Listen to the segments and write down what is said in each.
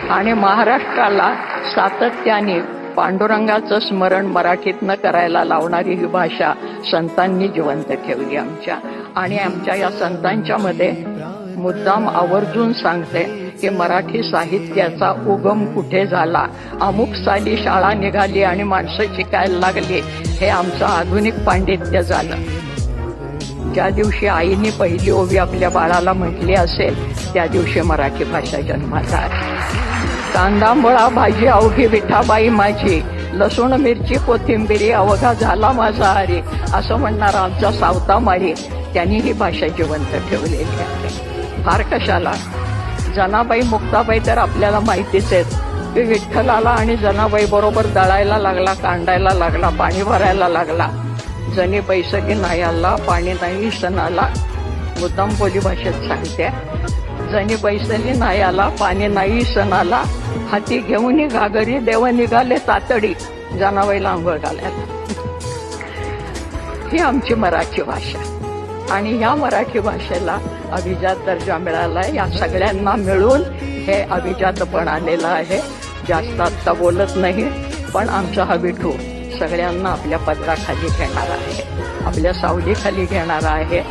आणि महाराष्ट्राला सातत्याने पांडुरंगाचं स्मरण मराठीतनं करायला लावणारी ही भाषा संतांनी जिवंत ठेवली आमच्या. आणि आमच्या या संतांच्या मध्ये मुद्दाम आवर्जून सांगते की मराठी साहित्याचा उगम कुठे झाला, अमुक साली शाळा निघाली आणि माणसं शिकायला लागली, हे आमचं आधुनिक पांडित्य झालं. ज्या दिवशी आईने पहिली ओवी आपल्या बाळाला म्हटली असेल त्या दिवशी मराठी भाषा जन्माला आली. कांदा मुळा भाजी अवघी विठाबाई माझी, लसूण मिरची कोथिंबिरी अवघा झाला माझा हरी, असं म्हणणारा आमचा सावता माळी त्यांनी ही भाषा जिवंत ठेवलेली आहे. फार कशाला, जनाबाई मुक्ताबाई तर आपल्याला माहितीच आहेत की विठ्ठलाला आणि जनाबाई बरोबर दळायला लागला, कांडायला लागला, पाणी भरायला लागला. जनी बैसकी नाही आला पाणी नाही सणाला, मुद्दाम बोली भाषेत सांगते. जनी बैसली नाही आला पाणी नाही सणाला, हाती घेऊन घागरी देव निघाले तातडी, जनाबाईला आंघोळ घालायला. ही आमची मराठी भाषा. आणि या मराठी भाषेला अभिजात दर्जा मिळालाय. या सगळ्यांना मिळून हे अभिजातपण आलेलं आहे. जास्त आत्ता बोलत नाही, पण आमचा हा विठू सगळ्यांना आपल्या पदराखाली घेणार आहे, आपल्या सावलीखाली घेणार आहे.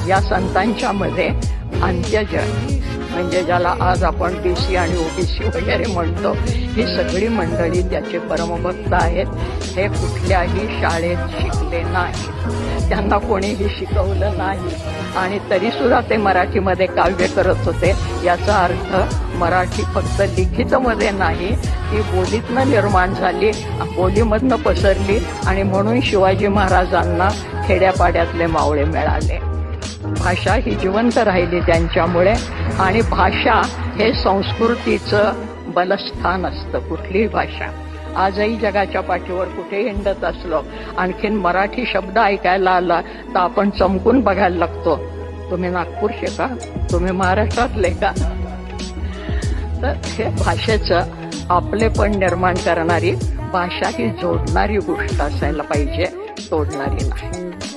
या संतांच्या मध्ये अंत्यजन म्हणजे ज्याला आज आपण BC आणि OBC वगैरे म्हणतो, ही सगळी मंडळी त्याचे परमभक्त आहेत. हे कुठल्याही शाळेत शिकले नाही, त्यांना कोणीही शिकवलं नाही, आणि तरी सुद्धा ते मराठीमध्ये काव्य करत होते. याचा अर्थ मराठी फक्त लिखितमध्ये नाही, ती बोलीतनं निर्माण झाली, बोलीमधनं पसरली, आणि म्हणून शिवाजी महाराजांना खेड्यापाड्यातले मावळे मिळाले. भाषा ही जिवंत राहिली त्यांच्यामुळे. आणि भाषा हे संस्कृतीचं बलस्थान असतं. कुठलीही भाषा आजही जगाच्या पाठीवर कुठे हिंडत असलो, आणखीन मराठी शब्द ऐकायला आला तर आपण चमकून बघायला लागतो. तुम्ही नागपूरचे का, तुम्ही महाराष्ट्रातले का? तर हे भाषेचं आपलेपण निर्माण करणारी, भाषा ही जोडणारी गोष्ट असायला पाहिजे, तोडणारी नाही.